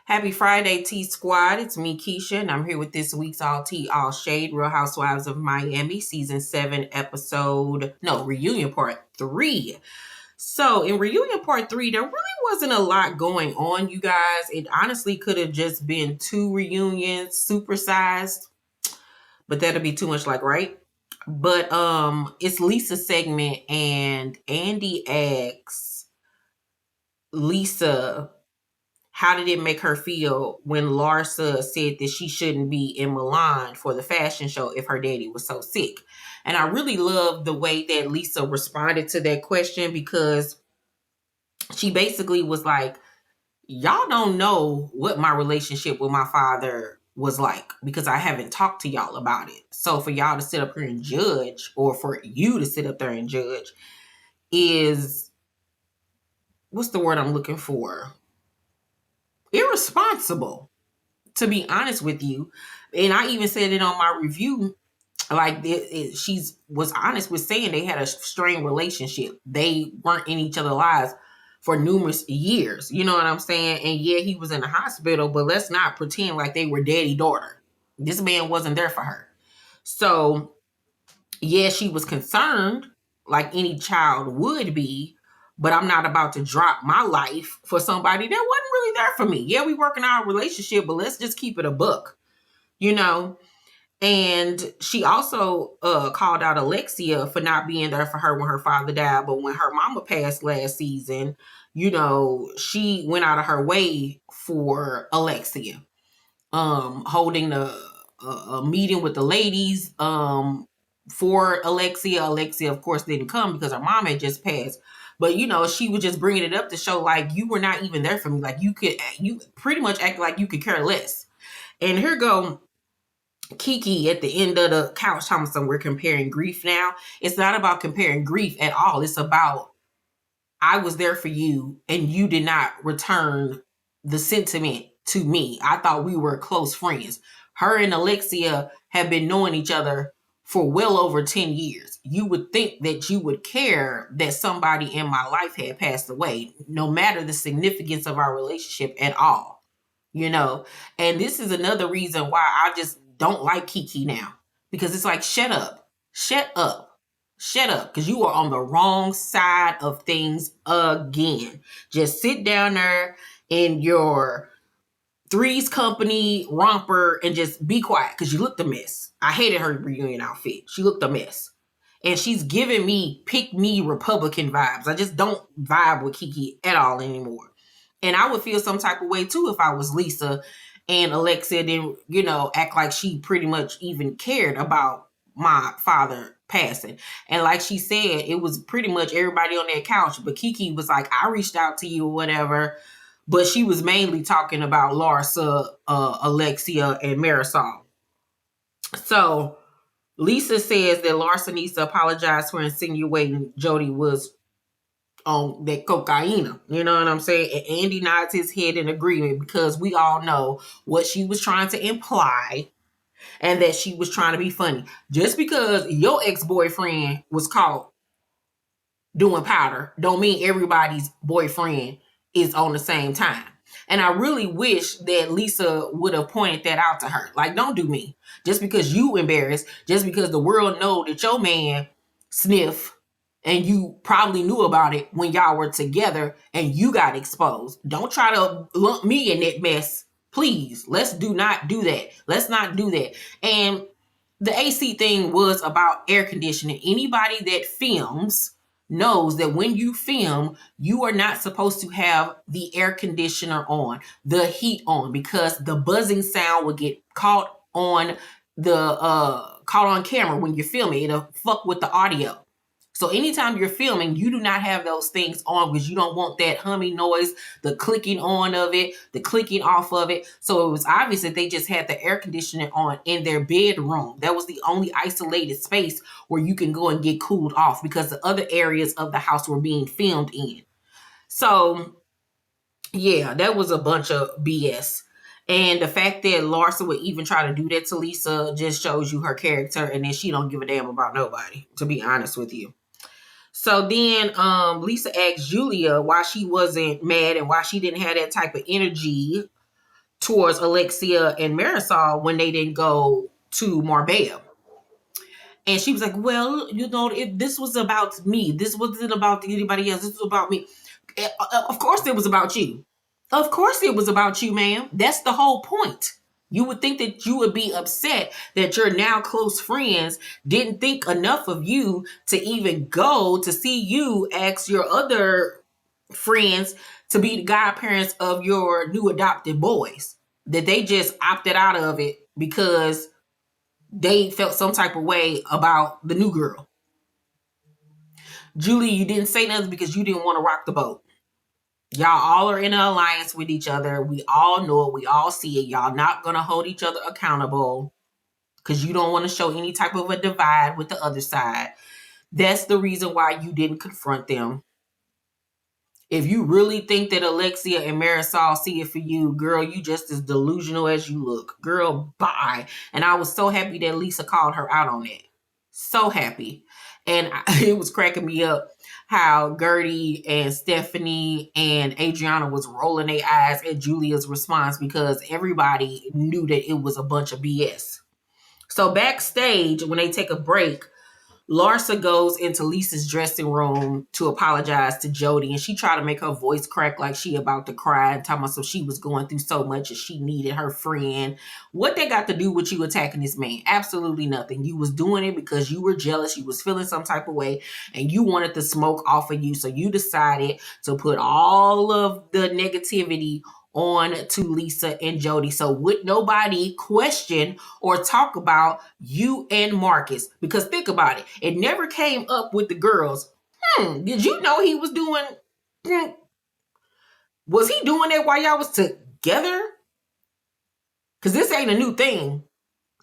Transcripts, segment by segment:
Happy Friday, T Squad. It's me, Keisha, and I'm here with this week's All Tea, All Shade, Real Housewives of Miami, Season 7, Reunion Part 3. So, in Reunion Part 3, there really wasn't a lot going on, you guys. It honestly could have just been 2 reunions, supersized, but that'd be too much like, right? But it's Lisa's segment, and Andy asks Lisa, how did it make her feel when Larsa said that she shouldn't be in Milan for the fashion show if her daddy was so sick? And I really love the way that Lisa responded to that question, because she basically was like, y'all don't know what my relationship with my father was like because I haven't talked to y'all about it. So for y'all to sit up here and judge, or for you to sit up there and judge, is, what's the word I'm looking for? Irresponsible, to be honest with you. And I even said it on my review, like she's was honest with saying they had a strained relationship. They weren't in each other's lives for numerous years. You know what I'm saying? And yeah, he was in the hospital, but let's not pretend like they were daddy-daughter. This man wasn't there for her. So yeah, she was concerned like any child would be, but I'm not about to drop my life for somebody that wasn't really there for me. Yeah, we working our relationship, but let's just keep it a buck, you know? And she also called out Alexia for not being there for her when her father died. But when her mama passed last season, you know, she went out of her way for Alexia, holding a meeting with the ladies for Alexia. Alexia, of course, didn't come because her mom had just passed. But, you know, she was just bringing it up to show, like, you were not even there for me. Like, you pretty much act like you could care less. And here go Kiki at the end of the couch talking about we're comparing grief now. It's not about comparing grief at all. It's about, I was there for you and you did not return the sentiment to me. I thought we were close friends. Her and Alexia have been knowing each other for well over 10 years. You would think that you would care that somebody in my life had passed away, no matter the significance of our relationship at all, you know? And this is another reason why I just don't like Kiki now, because it's like, shut up, because you are on the wrong side of things again. Just sit down there in your Three's Company romper and just be quiet, because you looked a mess. I hated her reunion outfit. She looked a mess. And she's giving me pick me Republican vibes. I just don't vibe with Kiki at all anymore. And I would feel some type of way too if I was Lisa and Alexia didn't, you know, act like she pretty much even cared about my father passing. And like she said, it was pretty much everybody on that couch. But Kiki was like, I reached out to you or whatever. But she was mainly talking about Larsa, Alexia, and Marysol. So Lisa says that Larsa needs to apologize for insinuating Jody was on that cocaine. You know what I'm saying? And Andy nods his head in agreement, because we all know what she was trying to imply, and that she was trying to be funny. Just because your ex-boyfriend was caught doing powder don't mean everybody's boyfriend is on the same time. And I really wish that Lisa would have pointed that out to her. Like, don't do me. Just because you embarrassed, just because the world know that your man sniff, and you probably knew about it when y'all were together and you got exposed. Don't try to lump me in that mess. Please, let's not do that. Let's not do that. And the AC thing was about air conditioning. Anybody that films knows that when you film, you are not supposed to have the air conditioner on, the heat on, because the buzzing sound will get caught on camera when you're filming. It'll fuck with the audio. So anytime you're filming, you do not have those things on, because you don't want that humming noise, the clicking on of it, the clicking off of it. So it was obvious that they just had the air conditioning on in their bedroom. That was the only isolated space where you can go and get cooled off, because the other areas of the house were being filmed in. So yeah, that was a bunch of BS. And the fact that Larsa would even try to do that to Lisa just shows you her character, and then she don't give a damn about nobody, to be honest with you. So then Lisa asked Julia why she wasn't mad and why she didn't have that type of energy towards Alexia and Marysol when they didn't go to Marbella. And she was like, well, this was about me. This wasn't about anybody else. This was about me. Of course it was about you. Of course it was about you, ma'am. That's the whole point. You would think that you would be upset that your now close friends didn't think enough of you to even go to see you ask your other friends to be the godparents of your new adopted boys. That they just opted out of it because they felt some type of way about the new girl. Julie, you didn't say nothing because you didn't want to rock the boat. Y'all all are in an alliance with each other. We all know it. We all see it. Y'all not going to hold each other accountable because you don't want to show any type of a divide with the other side. That's the reason why you didn't confront them. If you really think that Alexia and Marysol see it for you, girl, you just as delusional as you look. Girl, bye. And I was so happy that Lisa called her out on it. So happy. And it was cracking me up how Gertie and Stephanie and Adriana was rolling their eyes at Julia's response because everybody knew that it was a bunch of BS. So backstage, when they take a break, Larsa goes into Lisa's dressing room to apologize to Jody, and she tried to make her voice crack like she about to cry and talking about so she was going through so much and she needed her friend. What they got to do with you attacking this man? Absolutely nothing. You was doing it because you were jealous, you was feeling some type of way, and you wanted the smoke off of you, so you decided to put all of the negativity on to Lisa and Jody. So would nobody question or talk about you and Marcus? Because think about it. It never came up with the girls. Did you know he was doing... Was he doing that while y'all was together? Because this ain't a new thing.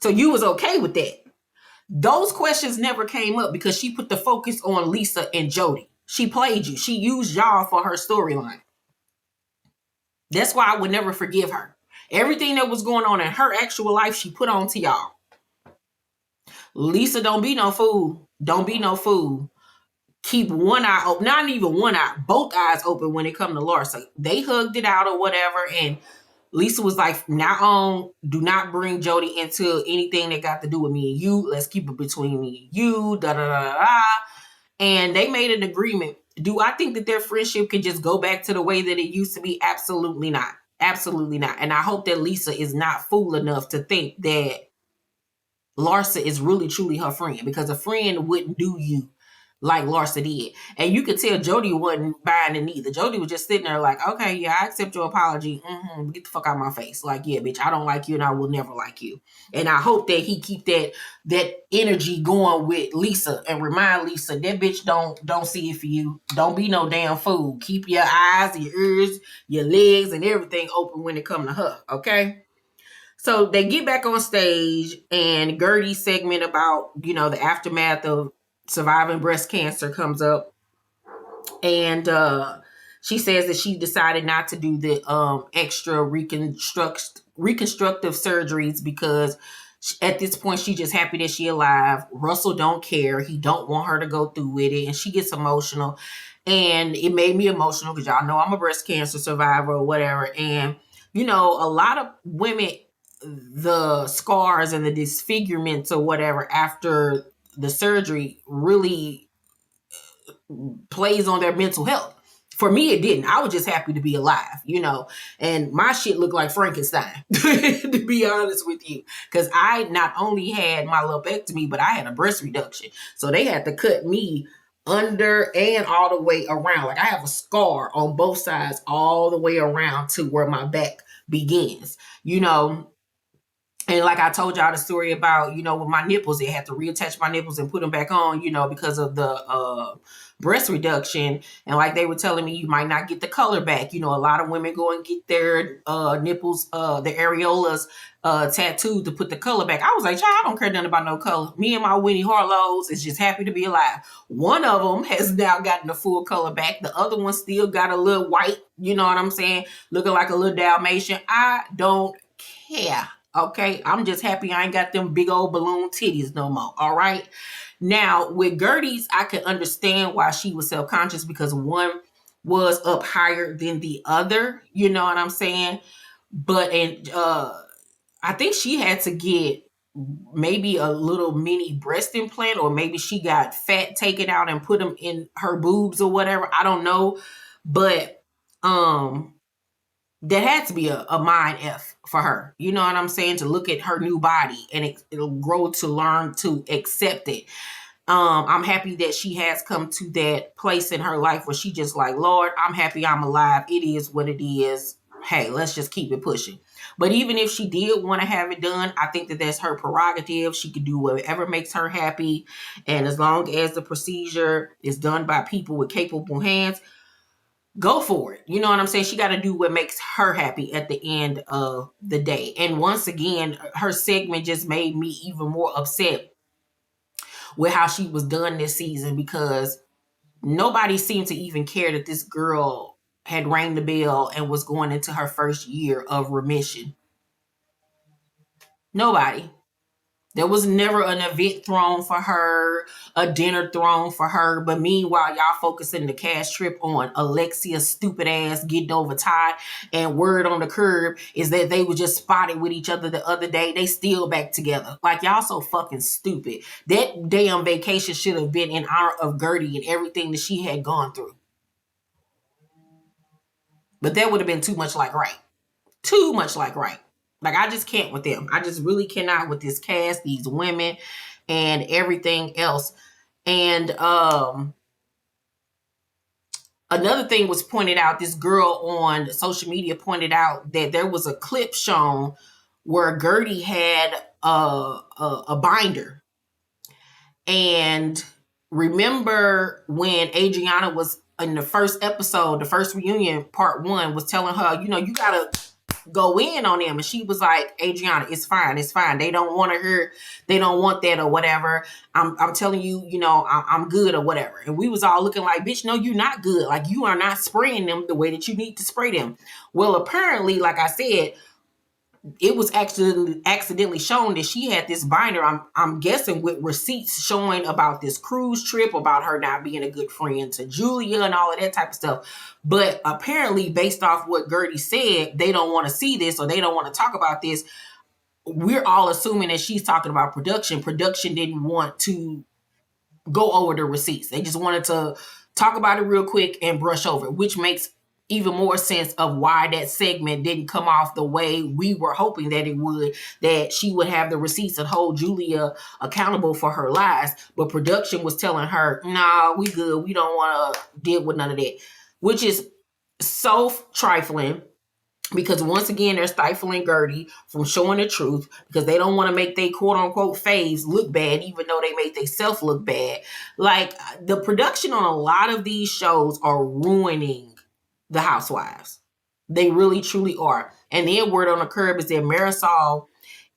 So you was okay with that. Those questions never came up because she put the focus on Lisa and Jody. She played you. She used y'all for her storyline. That's why I would never forgive her. Everything that was going on in her actual life, she put on to y'all. Lisa, don't be no fool. Don't be no fool. Keep one eye open. Not even one eye. Both eyes open when it come to Larsa. They hugged it out or whatever. And Lisa was like, now on, do not bring Jody into anything that got to do with me and you. Let's keep it between me and you. Da da da da. And they made an agreement. Do I think that their friendship can just go back to the way that it used to be? Absolutely not. Absolutely not. And I hope that Lisa is not fool enough to think that Larsa is really truly her friend, because a friend wouldn't do you like Larsa did. And you could tell Jody wasn't buying it neither. Jody was just sitting there like, okay, yeah, I accept your apology. Get the fuck out of my face. Like, yeah, bitch, I don't like you and I will never like you. And I hope that he keep that energy going with Lisa and remind Lisa that bitch don't see it for you. Don't be no damn fool. Keep your eyes, your ears, your legs, and everything open when it come to her, okay? So they get back on stage, and Gertie's segment about, the aftermath of surviving breast cancer comes up. And she says that she decided not to do the extra reconstructive surgeries because at this point she's just happy that she's alive. Russell don't care. He don't want her to go through with it. And she gets emotional. And it made me emotional because y'all know I'm a breast cancer survivor or whatever. And, a lot of women, the scars and the disfigurements or whatever after the surgery really plays on their mental health. For me, it didn't. I was just happy to be alive, and my shit looked like Frankenstein, to be honest with you, because I not only had my lobectomy, but I had a breast reduction. So they had to cut me under and all the way around. Like I have a scar on both sides all the way around to where my back begins, And like I told y'all the story about, with my nipples, they had to reattach my nipples and put them back on, because of the breast reduction. And like they were telling me, you might not get the color back. A lot of women go and get their nipples, the areolas tattooed to put the color back. I was like, child, I don't care nothing about no color. Me and my Winnie Harlows is just happy to be alive. One of them has now gotten the full color back. The other one still got a little white, you know what I'm saying? Looking like a little Dalmatian. I don't care. Okay, I'm just happy I ain't got them big old balloon titties no more. All right. Now, with Gertie's, I can understand why she was self-conscious because one was up higher than the other. You know what I'm saying? But I think she had to get maybe a little mini breast implant, or maybe she got fat taken out and put them in her boobs or whatever. I don't know. But that had to be a mind F for her. You know what I'm saying? To look at her new body and it'll grow to learn to accept it. I'm happy that she has come to that place in her life where she just like, Lord, I'm happy I'm alive. It is what it is. Hey, let's just keep it pushing. But even if she did want to have it done, I think that that's her prerogative. She could do whatever makes her happy. And as long as the procedure is done by people with capable hands, go for it. You know what I'm saying? She got to do what makes her happy at the end of the day. And once again, her segment just made me even more upset with how she was done this season, because nobody seemed to even care that this girl had rang the bell and was going into her first year of remission. Nobody. There was never an event thrown for her, a dinner thrown for her. But meanwhile, y'all focusing the cash trip on Alexia's stupid ass getting over Todd. And word on the curb is that they were just spotted with each other the other day. They still back together. Like, y'all so fucking stupid. That damn vacation should have been in honor of Gertie and everything that she had gone through. But that would have been too much like right. Too much like right. Like, I just can't with them. I just really cannot with this cast, these women, and everything else. And another thing was pointed out. This girl on social media pointed out that there was a clip shown where Gertie had a binder. And remember when Adriana was in the first episode, the first reunion, part 1, was telling her, you know, you gotta go in on them, and she was like, Adriana, it's fine, they don't want to hear, they don't want that or whatever. I'm telling you, you know, I'm good or whatever. And we was all looking like, bitch, no, you're not good. Like, you are not spraying them the way that you need to spray them. Well, apparently, like I said, it was actually accidentally shown that she had this binder, I'm guessing with receipts showing about this cruise trip, about her not being a good friend to Julia and all of that type of stuff. But apparently, based off what Gertie said, they don't want to see this, or they don't want to talk about this. We're all assuming that she's talking about production. Production didn't want to go over the receipts. They just wanted to talk about it real quick and brush over it, which makes even more sense of why that segment didn't come off the way we were hoping that it would, that she would have the receipts and hold Julia accountable for her lies. But production was telling her, nah, we good. We don't want to deal with none of that, which is so trifling. Because once again, they're stifling Gertie from showing the truth, because they don't want to make they quote unquote faves look bad, even though they make themselves look bad. Like, the production on a lot of these shows are ruining the housewives. They really truly are. And then word on the curb is that Marysol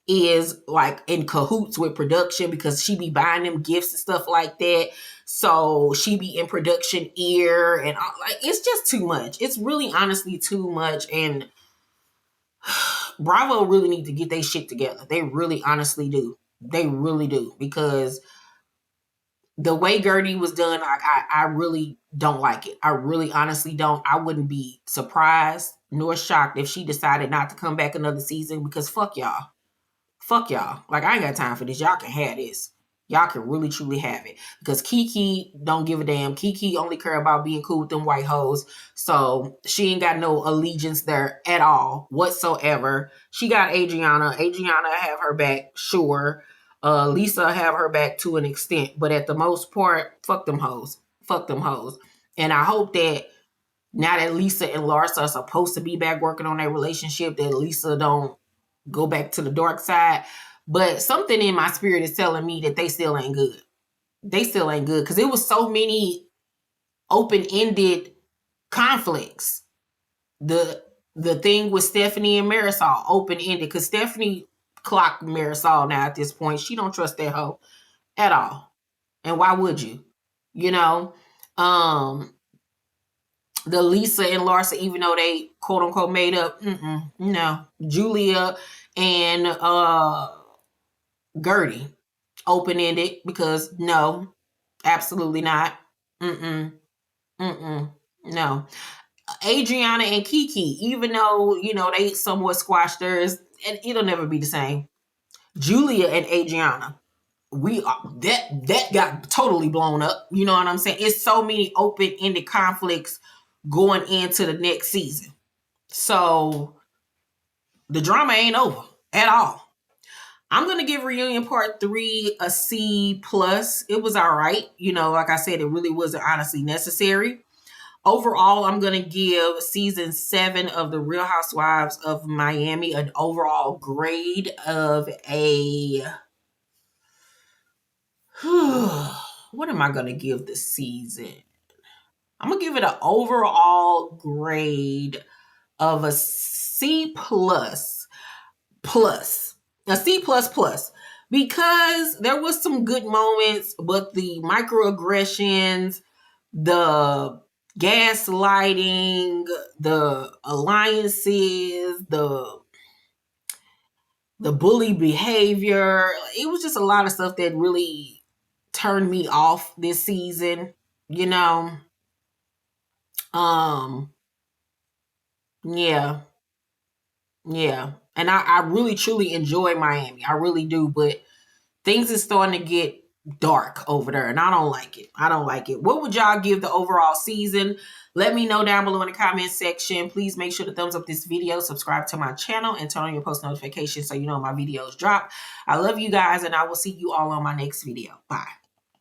is like in cahoots with production, because she be buying them gifts and stuff like that. So she be in production ear and all, like, it's just too much. It's really honestly too much. And Bravo really need to get their shit together. They really honestly do. They really do. Because the way Gertie was done, I really don't like it. I really honestly don't. I wouldn't be surprised nor shocked if she decided not to come back another season, because fuck y'all. Fuck y'all. Like, I ain't got time for this. Y'all can have this. Y'all can really truly have it. Because Kiki don't give a damn. Kiki only care about being cool with them white hoes. So she ain't got no allegiance there at all whatsoever. She got Adriana. Adriana have her back, sure. Lisa have her back to an extent. But at the most part, fuck them hoes. Fuck them hoes. And I hope that now that Lisa and Larsa are supposed to be back working on their relationship, that Lisa don't go back to the dark side. But something in my spirit is telling me that they still ain't good. They still ain't good, because it was so many open-ended conflicts. The thing with Stephanie and Marysol, open-ended, because Stephanie clocked Marysol now at this point. She don't trust that hoe at all. And why would you? You know? The Lisa and Larsa, even though they quote unquote made up, no. Julia and Gertie, open ended, because no, absolutely not. No. Adriana and Kiki, even though, they somewhat squashed theirs, and it'll never be the same. Julia and Adriana, that got totally blown up. You know what I'm saying? It's so many open-ended conflicts going into the next season. So the drama ain't over at all. I'm gonna give Reunion Part 3 a C plus. It was all right. Like I said, it really wasn't honestly necessary. Overall, I'm gonna give season 7 of the Real Housewives of Miami an overall grade of a what am I gonna give this season? I'm gonna give it an overall grade of a C plus, a C plus, because there was some good moments, but the microaggressions, the gaslighting, the alliances, the bully behavior, it was just a lot of stuff that really turned me off this season, you know. Um, yeah, yeah. And I really truly enjoy Miami. I really do, but things is starting to get dark over there, and I don't like it. I don't like it. What would y'all give the overall season? Let me know down below in the comment section. Please make sure to thumbs up this video, subscribe to my channel, and turn on your post notifications so you know my videos drop. I love you guys, and I will see you all on my next video. Bye.